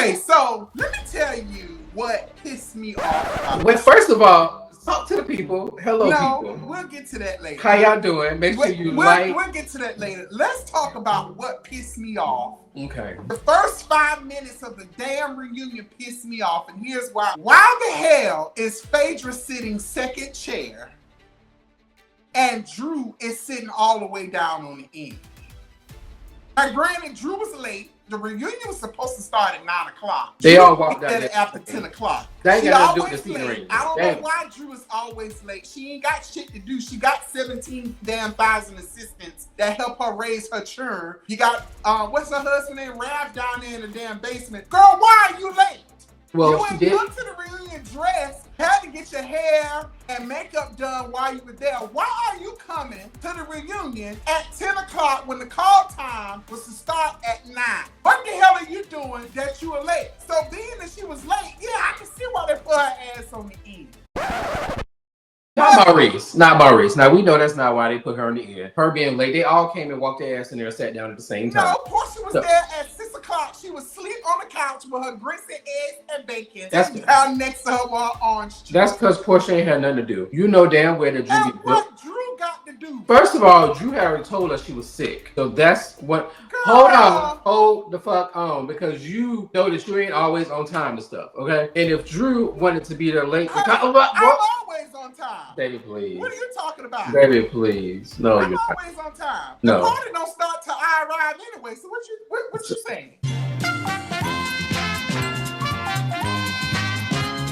Okay, so let me tell you what pissed me off. Well, first of all, talk to the people. Hello, people. We'll get to that later. How y'all doing? Make sure you like. We'll get to that later. Let's talk about what pissed me off. Okay. The first 5 minutes of the damn reunion pissed me off, and here's why. Why the hell is Phaedra sitting second chair and Drew is sitting all the way down on the end? Now, granted, Drew was late. The reunion was supposed to start at 9 o'clock. They all walked out there after 10 o'clock. That ain't got nothing to do with the late. reunion. I don't know why Drew is always late. She ain't got shit to do. She got 17 damn thousand assistants that help her raise her churn. You got what's her husband named Rav down there in the damn basement. Girl, why are you late? Well, you went to the reunion dress, had to get your hair and makeup done while you were there. Why are you coming to the reunion at 10 o'clock when the call time was to start at 9? What the hell are you doing that you were late? So being that she was late, yeah, I can see why they put her ass on the end. Not Maurice. Now, we know that's not why they put her in the end. Her being late, they all came and walked their ass in there and sat down at the same time. No, Porsha was there at 6 o'clock. She was asleep on the couch with her grits and eggs and bacon. That's down next to her orange juice. That's because Porsha ain't had nothing to do. You know damn well that Drew be what Drew got to do? First of all, Drew had already told us she was sick. So that's what... Girl. Hold the fuck on, because you know that you ain't always on time to stuff, okay? And if Drew wanted to be there late... I'm always on time. Baby, please. What are you talking about? Baby, please. No, I'm always on time. No. The party don't start till I arrive anyway. So what you saying?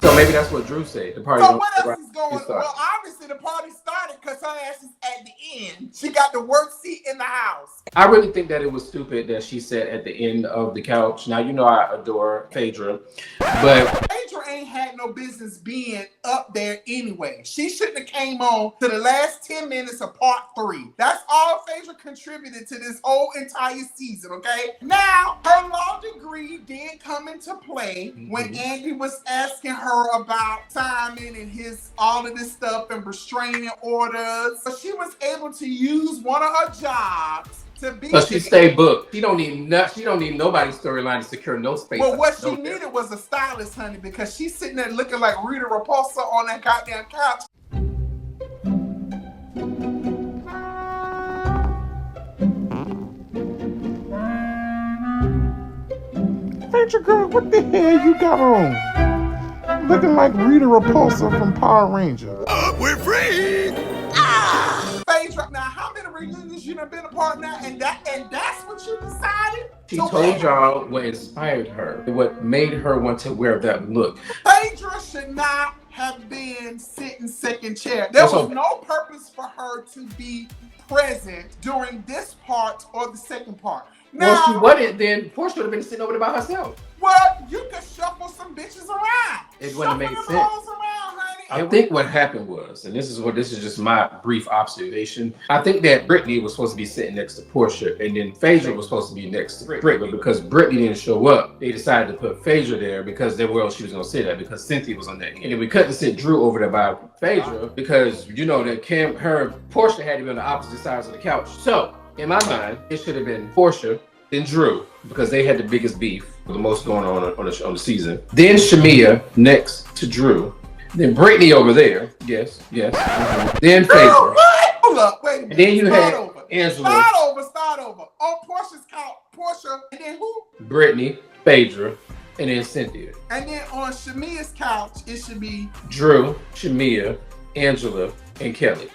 So maybe that's what Drew said. The party. So what else is going on? Well, obviously the party started because her ass is at the end. She got the worst seat in the house. I really think that it was stupid that she sat at the end of the couch. Now, you know I adore Phaedra, but Phaedra ain't had no business being up there anyway. She shouldn't have came on to the last 10 minutes of part 3. That's all Phaedra contributed to this whole entire season, okay? Now, her law degree did come into play when Eady was asking her about Simon and all of this stuff and restraining orders. But she was able to use one of her jobs to be. So she stayed booked. She don't need nobody's storyline to secure no space. Well, what she needed was a stylist, honey, because she's sitting there looking like Rita Repulsa on that goddamn couch. Phaedra, girl, what the hell you got on? Looking like Rita Repulsa from Power Rangers. We're free! Phaedra, now how many reunions you done been a part now? And that's what you decided? She told y'all what inspired her, what made her want to wear that look. Phaedra should not have been sitting second chair. There was no purpose for her to be present during this part or the second part. Now, well, she wasn't, then Porsha would have been sitting over there by herself. Well, you could shuffle some bitches around. It wouldn't make sense. Around, honey. I think what happened was, and this is just my brief observation, I think that Brittany was supposed to be sitting next to Porsha, and then Phaedra was supposed to be next to Brit. But because Brittany didn't show up, they decided to put Phaedra there because they were where she was going to sit at, because Cynthia was on that end. And then we couldn't sit Drew over there by Phaedra because, you know, that Porsha had to be on the opposite sides of the couch. So, in my mind, it should have been Porsha, then Drew, because they had the biggest beef, the most going on the season. Then Shamea next to Drew. Then Brittany over there. Yes. Then Phaedra. Hold up, wait a minute. And then you had Angela. Start over. On Porsha's couch, Porsha, and then who? Brittany, Phaedra, and then Cynthia. And then on Shamea's couch, it should be Drew, Shamea, Angela, and Kelli.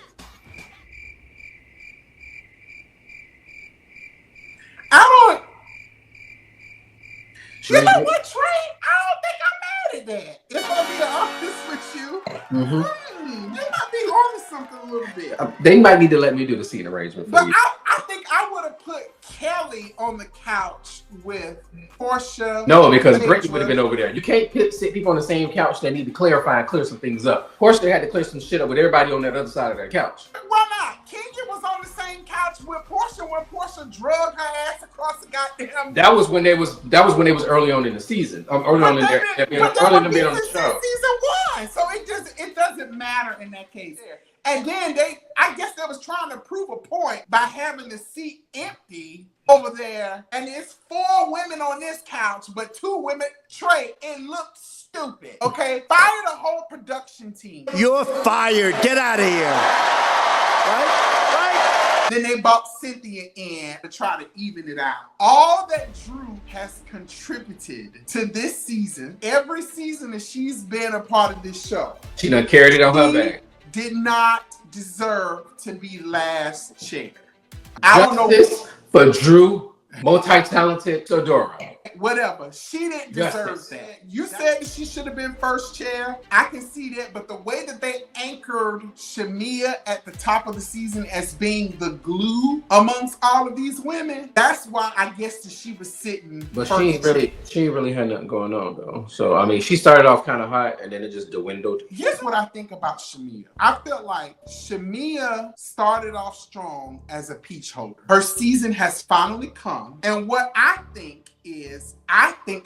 You know what, Trei? I don't think I'm mad at that. If I'm being honest with you, they might be on to something a little bit. They might need to let me do the seat arrangement for you. I think I would have put Kelli on the couch with Porsha. No, because Brittany would have been over there. You can't sit people on the same couch that need to clarify and clear some things up. Porsha had to clear some shit up with everybody on that other side of that couch. Why not? Kenya was on the same couch with Porsha when Porsha drugged her ass across the goddamn. That was when they was early on in the season. Early on in their being on the show. Season 1, so it doesn't matter in that case. And then I guess they was trying to prove a point by having the seat empty over there. And it's 4 women on this couch, but 2 women. Trei, it looks stupid. Okay? Fire the whole production team. You're fired. Get out of here. Right? Then they brought Cynthia in to try to even it out. All that Drew has contributed to this season, every season that she's been a part of this show, She done carried it on her back. did not deserve to be last chair. I don't know. Justice for Drew, multi-talented Sidora. Whatever. She didn't deserve that. You said that she should have been first chair. I can see that, but the way that they anchored Shamea at the top of the season as being the glue amongst all of these women, that's why I guess that she was sitting. But she ain't really had nothing going on though. So I mean, she started off kind of hot and then it just dwindled. Here's what I think about Shamea. I felt like Shamea started off strong as a peach holder. Her season has finally come, and what I think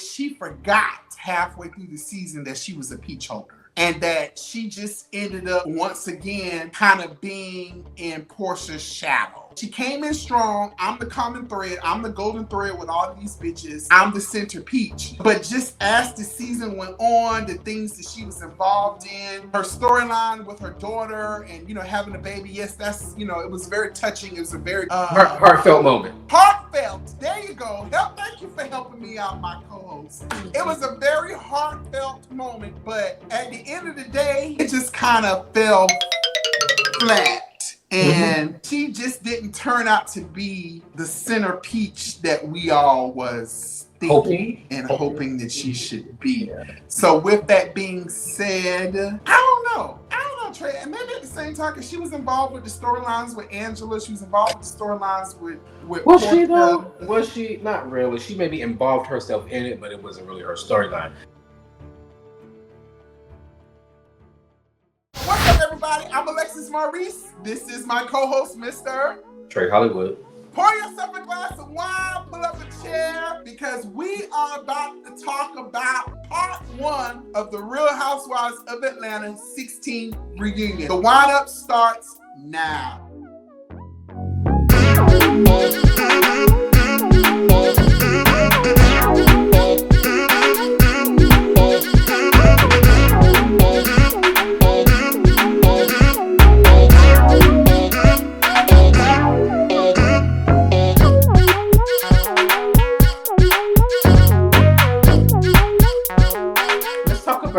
she forgot halfway through the season that she was a peach holder. And that she just ended up once again kind of being in Porsha's shadow. She came in strong. I'm the common thread. I'm the golden thread with all of these bitches. I'm the center peach. But just as the season went on, the things that she was involved in, her storyline with her daughter and, having a baby, yes, that's, it was very touching. It was a very heartfelt moment. Heartfelt. There you go. Thank you for helping me out, my co-host. It was a very heartfelt moment, but at the end of the day, it just kind of fell flat. And she just didn't turn out to be the center peach that we all was thinking and hoping that she should be. So with that being said, I don't know, Trei. And maybe at the same time, because she was involved with the storylines with Angela, she was involved with the storylines with Was she though? Was she? Not really. She maybe involved herself in it, but it wasn't really her storyline. What's up, everybody? I'm AlexisMaurice. This is my co-host, Mr. Trei Hollywood. Pour yourself a glass of wine, pull up a chair, because we are about to talk about part 1 of the Real Housewives of Atlanta 16 reunion. The wind-up starts now.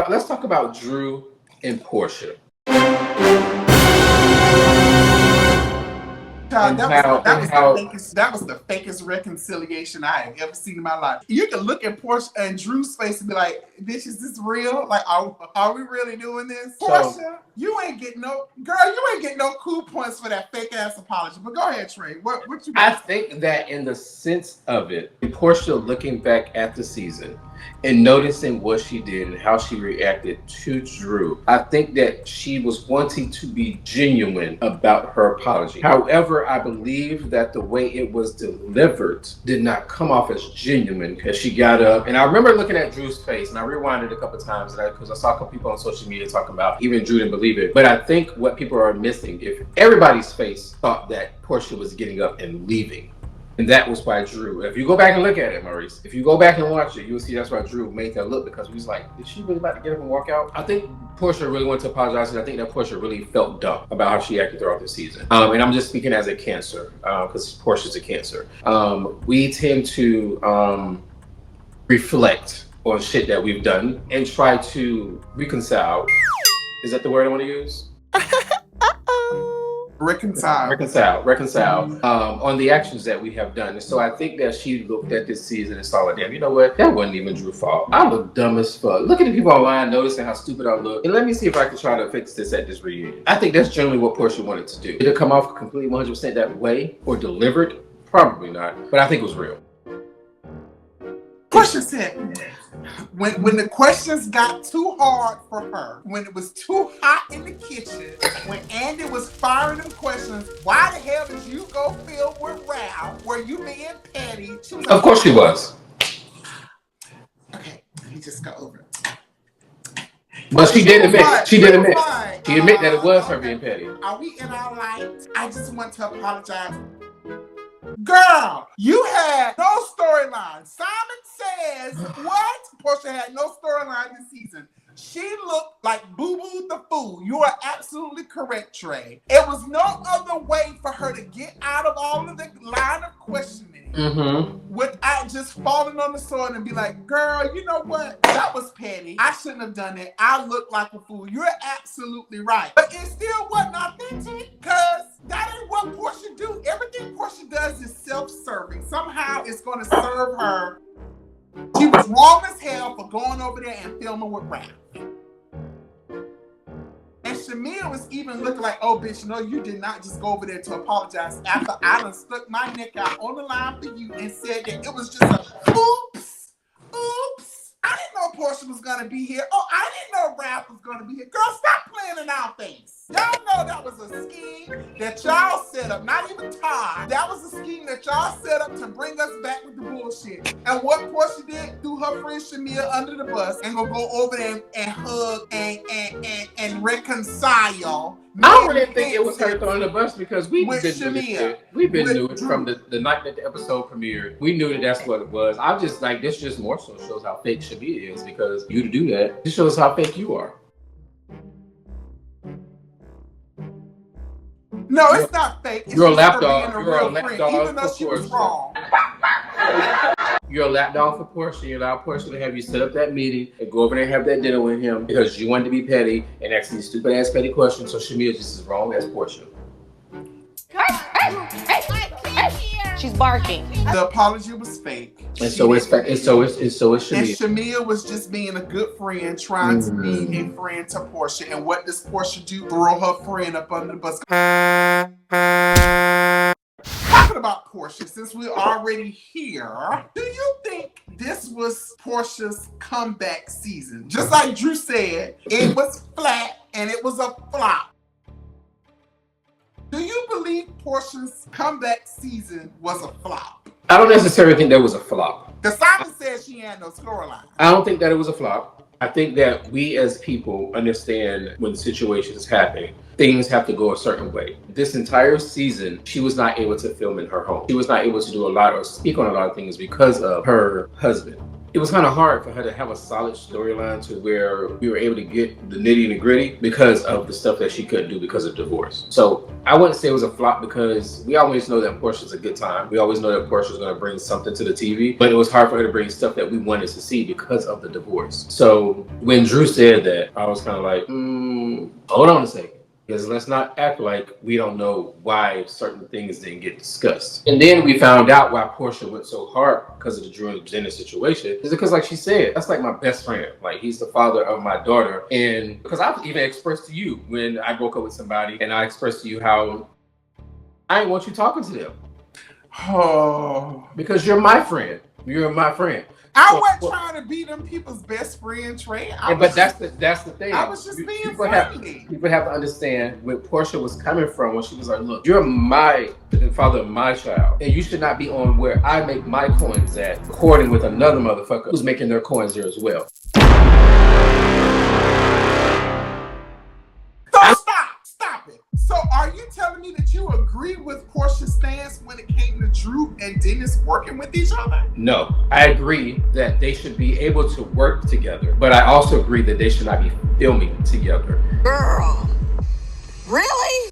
Let's talk about Drew and Porsha. That was the fakest reconciliation I have ever seen in my life. You can look at Porsha and Drew's face and be like, bitch, is this real? Like, are we really doing this? Porsha, you ain't getting no cool points for that fake ass apology. But go ahead, Trei. What you got? I think that in the sense of it, Porsha looking back at the season and noticing what she did and how she reacted to Drew, I think that she was wanting to be genuine about her apology. However, I believe that the way it was delivered did not come off as genuine, because she got up. And I remember looking at Drew's face, and I rewinded a couple of times because I saw a couple people on social media talking about even Drew didn't believe it. But I think what people are missing, if everybody's face thought that Porsha was getting up and leaving, and that was why Drew, if you go back and look at it, Maurice, if you go back and watch it, you'll see that's why Drew made that look, because he was like, is she really about to get up and walk out? I think Porsha really wanted to apologize, and I think that Porsha really felt dumb about how she acted throughout the season. And I'm just speaking as a Cancer, because Portia's a Cancer. We tend to reflect on shit that we've done and try to reconcile. Is that the word I want to use? Reconcile on the actions that we have done. And so I think that she looked at this season and saw like, damn, you know what? That wasn't even Drew's fault. I look dumb as fuck. Look at the people online noticing how stupid I look. And let me see if I can try to fix this at this reunion. I think that's generally what Porsha wanted to do. Did it come off completely 100% that way or delivered? Probably not. But I think it was real. Porsha said, when the questions got too hard for her, when it was too hot in the kitchen, when Andy was firing them questions, why the hell did you go fill with Ralph? Were you being petty? She was like, of course she was. Okay, let me just go over it. But she did admit. She did admit. She admit that it was her being petty. Are we in our light? I just want to apologize. Girl, you had no storyline. Simon says, what? Porsha had no storyline this season. She looked like Boo Boo the Fool. You are absolutely correct, Trei. It was no other way for her to get out of all of the line of questioning without just falling on the sword and be like, girl, you know what? That was petty. I shouldn't have done it. I look like a fool. You're absolutely right. But it still wasn't authentic because that ain't what Porsha do. Everything Porsha does is self-serving. Somehow it's going to serve her. She was wrong as hell for going over there and filming with Ralph. And Shamea was even looking like, oh, bitch, no, you did not just go over there to apologize after I done stuck my neck out on the line for you and said that it was just a oops. I didn't know Porsha was going to be here. Oh, I didn't know Ralph was going to be here. Girl, stop playing in our face. Y'all know that was a scheme that y'all set up. Not even Todd. That was a scheme that y'all set up to bring us back with the bullshit. And what Porsha did, threw her friend Shamea under the bus and gonna go over there and hug and reconcile. I don't really think it was her throwing the bus because we've been knew it from the night that the episode premiered. We knew that that's what it was. I'm just like, this just more so shows how fake Shamea is because you to do that, this shows how fake you are. No, it's not fake. It's you're a lapdog. You're a lapdog. Even though she was wrong. You're a lapdog for Porsha. You allow Porsha to have you set up that meeting and go over there and have that dinner with him because you wanted to be petty and ask these stupid ass petty questions. So Shamea just as wrong as Porsha. She's barking. The apology was fake. And so is Shamea. And Shamea was just being a good friend, trying to be a friend to Porsha. And what does Porsha do? Throw her friend up under the bus. Talking about Porsha, since we're already here, do you think this was Porsha's comeback season? Just like Drew said, it was flat and it was a flop. Do you believe Porsha's comeback season was a flop? I don't necessarily think that was a flop. The Simon said she had no storyline. I don't think that it was a flop. I think that we as people understand when the situation is happening, things have to go a certain way. This entire season, she was not able to film in her home. She was not able to do a lot or speak on a lot of things because of her husband. It was kind of hard for her to have a solid storyline to where we were able to get the nitty and the gritty because of the stuff that she couldn't do because of divorce. So I wouldn't say it was a flop because we always know that Porsha's a good time. We always know that Porsha's going to bring something to the TV, but it was hard for her to bring stuff that we wanted to see because of the divorce. So when Drew said that, I was kind of like, hold on a second. Because let's not act like we don't know why certain things didn't get discussed. And then we found out why Porsha went so hard because of the Drew and Jenna situation. Is because, like she said, that's like my best friend. Like, he's the father of my daughter. And because I've even expressed to you when I broke up with somebody and I expressed to you how I didn't want you talking to them. Oh. Because you're my friend. You're my friend. I wasn't trying to be them people's best friend, Trei. But that's the thing. I was just being friendly. People have to understand where Porsha was coming from when she was like, look, you're the father of my child. And you should not be on where I make my coins at, recording with another motherfucker who's making their coins there as well. So stop it. So are you telling me that you agree with Porsha's stance when it came to Drew and Dennis working with each other? No, I agree that they should be able to work together, but I also agree that they should not be filming together. Girl, really?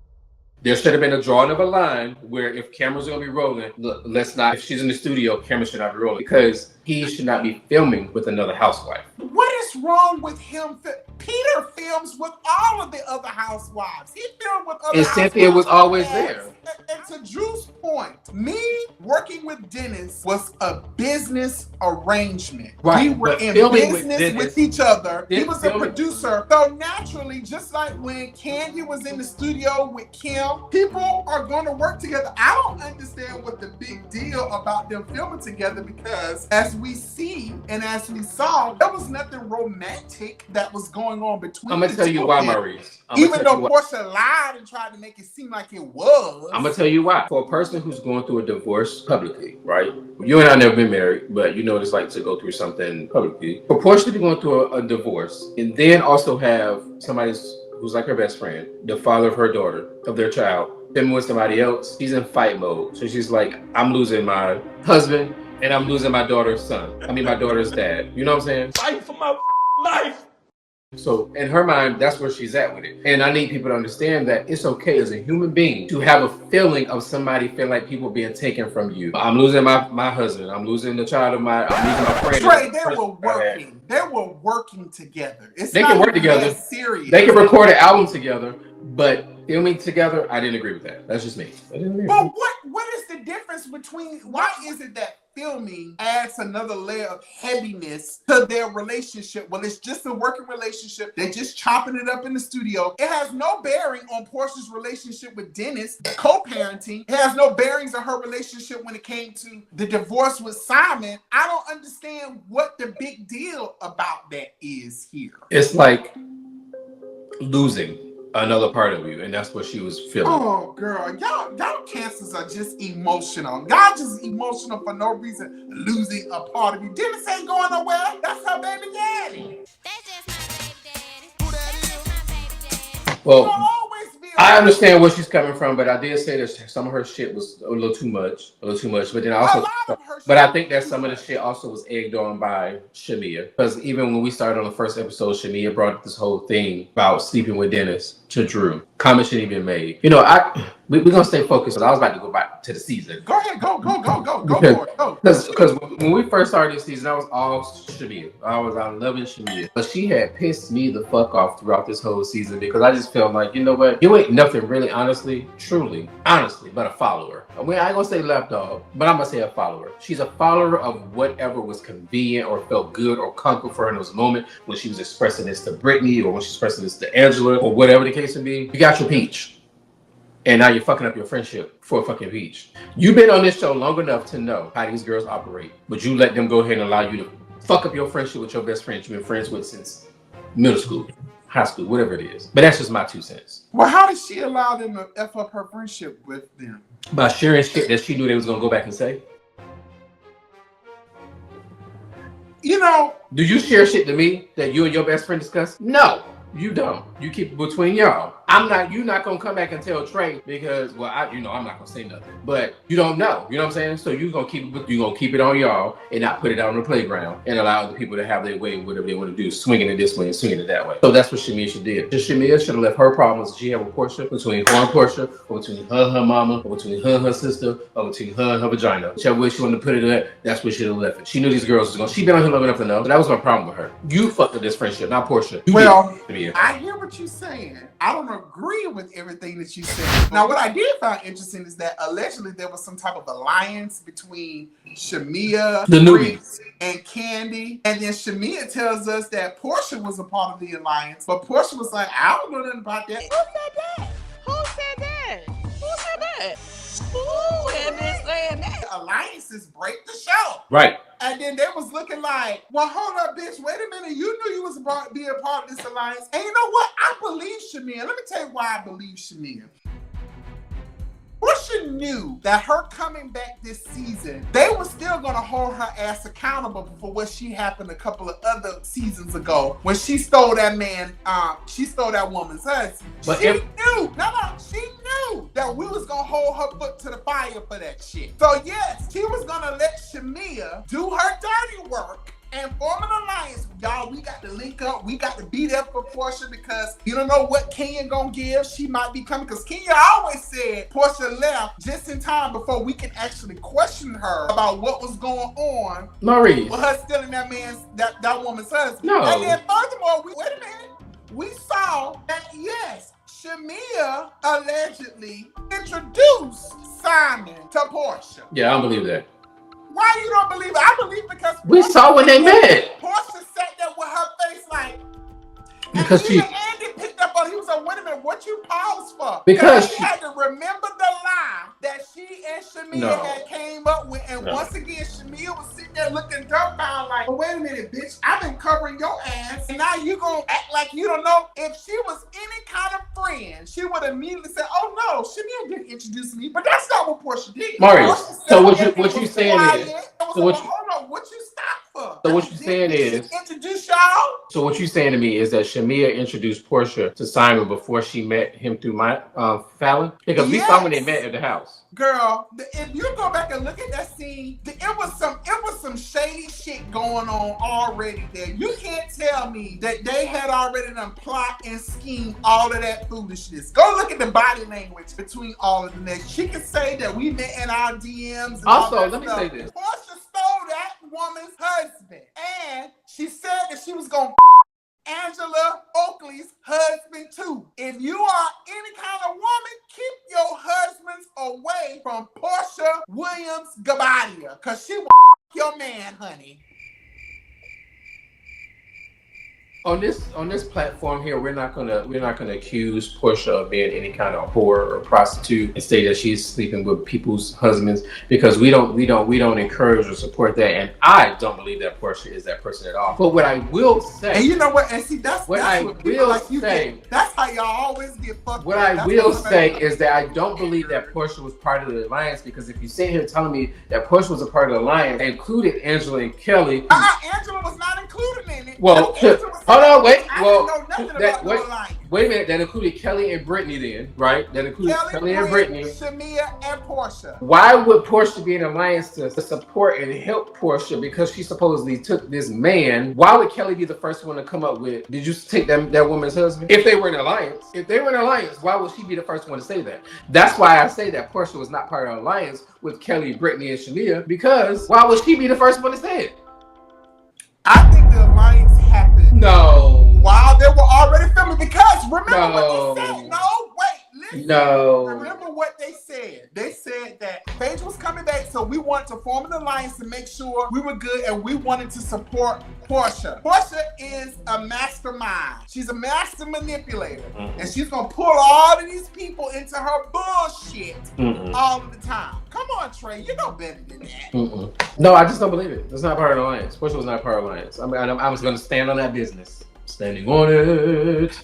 There should have been a drawing of a line where if cameras are gonna be rolling, look, if she's in the studio, cameras should not be rolling because he should not be filming with another housewife. What is wrong with him? Peter films with all of the other housewives. He filmed with other and housewives. Cynthia was always there. And to Drew's point, me working with Dennis was a business arrangement. Right, We were in business with each other. He was a producer. So naturally, just like when Candy was in the studio with Kim, people are going to work together. I don't understand what the big deal about them filming together because as we see and as we saw, there was nothing romantic that was going on between I'm going to tell you why, Maurice. Even though Porsha lied and tried to make it seem like it was. I'm going to tell you why. For a person who's going through a divorce publicly, right? You and I never been married, but you know what it's like to go through something publicly. For Porsha to be going through a divorce and then also have somebody who's like her best friend, the father of her daughter, of their child, been with somebody else, she's in fight mode. So she's like, I'm losing my husband and I'm losing my daughter's my daughter's dad. You know what I'm saying? Fight for my life. So in her mind, that's where she's at with it. And I need people to understand that it's okay as a human being to have a feeling of somebody feeling like people being taken from you. I'm losing my husband. I'm losing the child I'm losing my friend. Trey, they were working. They were working together. They can work together. Serious. They can record an album together, but filming together, I didn't agree with that. That's just me. But what is the difference between, why is it that filming adds another layer of heaviness to their relationship? Well, it's just a working relationship. They're just chopping it up in the studio. It has no bearing on Porsha's relationship with Dennis, co-parenting. It has no bearings on her relationship when it came to the divorce with Simon. I don't understand what the big deal about that is here. It's like losing another part of you, and that's what she was feeling. Oh, girl, y'all cancers are just emotional. Y'all just emotional for no reason, losing a part of you. Dennis ain't going nowhere. That's her baby daddy. That's just my baby daddy. Who that is? That's my baby daddy. Well, I understand where she's coming from, but I did say that some of her shit was a little too much. But then also, but I think that some of the shit also was egged on by Shamea, because even when we started on the first episode, Shamea brought up this whole thing about sleeping with Dennis to Drew. Comment shouldn't even made. You know, we're gonna stay focused. I was about to go back to the season. Go ahead, go for it. Go. Because when we first started this season, I was all Shamea. I was loving Shamea, but she had pissed me the fuck off throughout this whole season because I just felt like, you know what, you ain't nothing really, honestly, but a follower. I mean, I ain't gonna say lapdog, but I'm gonna say a follower. She's a follower of whatever was convenient or felt good or comfortable for her in those moments when she was expressing this to Brittany or when she's expressing this to Angela or whatever the case may be. You got your peach. And now you're fucking up your friendship for a fucking peach. You've been on this show long enough to know how these girls operate, but you let them go ahead and allow you to fuck up your friendship with your best friend you've been friends with since middle school, high school, whatever it is. But that's just my 2 cents. Well, how did she allow them to F up her friendship with them? By sharing shit that she knew they was gonna go back and say. You know, do you share shit to me that you and your best friend discuss? No, you don't. You keep it between y'all. You're not gonna come back and tell Trei because, well, I'm not gonna say nothing. But you don't know. You know what I'm saying? So you're gonna keep it on y'all and not put it out on the playground and allow the people to have their way, whatever they want to do, swinging it this way and swinging it that way. So that's what Shamea did. Shamea should have left her problems she had with Porsha between her and Porsha, or between her and her mama, or between her and her sister, or between her and her vagina. Whichever way she wanted to put it at, that's where she should have left it. She knew these girls was going. She been on here long enough to know. But that was my problem with her. You fucked up this friendship, not Porsha. I hear what you're saying. I don't agree with everything that you said. Now, what I did find interesting is that allegedly there was some type of alliance between Shamea, Brit, and Candy. And then Shamea tells us that Porsha was a part of the alliance, but Porsha was like, I don't know nothing about that. Who said that? Who said that? Who said that? Who had been saying that? Alliances break the show. Right. And then they was looking like, well, hold up, bitch. Wait a minute. You knew you was about to be a part of this alliance. And you know what? I believe Shamea. Let me tell you why I believe Shamea. Porsha knew that her coming back this season, they were still going to hold her ass accountable for what she happened a couple of other seasons ago when she stole that woman's husband. But she knew that we was going to hold her foot to the fire for that shit. So yes, she was going to let Shamea do her dirty work and form an alliance. Y'all, we got to link up. We got to be there for Porsha because you don't know what Kenya gonna give. She might be coming because Kenya always said Porsha left just in time before we can actually question her about what was going on. Maurice. With her stealing that woman's husband. No. And then furthermore, wait a minute. We saw that, yes, Shamea allegedly introduced Simon to Porsha. Yeah, I don't believe that. Why you don't believe it? I believe because we saw when they met. Porsha sat there with her face like, because Andy picked up on. He was like, "Wait a minute, what you paused for?" Because she had to remember the lie that she and Shamea had came up with, and once again, Shamea was sitting there looking dumbfounded, like, "Oh, wait a minute, bitch! I've been covering your ass, and now you gonna act like you don't know." If she was any kind of friend, she would immediately say, "Oh no, Shamea didn't introduce me," but that's not what Porsha did. Maurice, so what you saying is, hold on, what you stopped for? So what you saying is, introduce y'all. so what you saying to me is that Shamea introduced Porsha to Simon before she met him through my Fallon? Because we saw when they met at the house. Girl, if you go back and look at that scene, it was some shady shit going on already there. You can't tell me that they had already done plot and scheme all of that foolishness. Go look at the body language between all of the next. She can say that we met in our DMs. And Also, all that let me stuff. say this. Porsha stole that woman's husband, and she said that she was gonna Angela Oakley's husband too. If you are any kind of woman, keep your husbands away from Porsha Williams Guobadia, cause she will your man, honey. On this platform here, we're not gonna accuse Porsha of being any kind of whore or prostitute and say that she's sleeping with people's husbands, because we don't encourage or support that, and I don't believe that Porsha is that person at all. But what I will say, and you know what, and see that's what that's I what people will like you say, get. That's how y'all always get fucked. what up. I That's will what say is that I don't believe that Porsha was part of the alliance, because if you sit here telling me that Porsha was a part of the alliance, it included Angela and Kelly. Angela was not included in it. Well, Angela was hold on, wait. I Well, didn't know nothing that, about wait, no alliance. wait a minute. That included Kelly and Brittany, then, right? That included Kelly and Brittany. Shamea, and Porsha. Why would Porsha be in an alliance to support and help Porsha? Because she supposedly took this man. Why would Kelly be the first one to come up with, did you take that woman's husband? If they were in an alliance, why would she be the first one to say that? That's why I say that Porsha was not part of an alliance with Kelly, Brittany, and Shamea, because why would she be the first one to say it? I think the alliance happened. No. While they were already filming, because remember what they said. No, wait, listen. No. Remember what they said. They said that Phaedra was coming back, so we wanted to form an alliance to make sure we were good, and we wanted to support Porsha. Porsha is a mastermind. She's a master manipulator, and she's gonna pull all of these people into her bullshit all of the time. Come on, Trey, you know better than that. No, I just don't believe it. It's not part of the alliance. Porsha was not part of the alliance. I'm just going to stand on that business. Standing on it.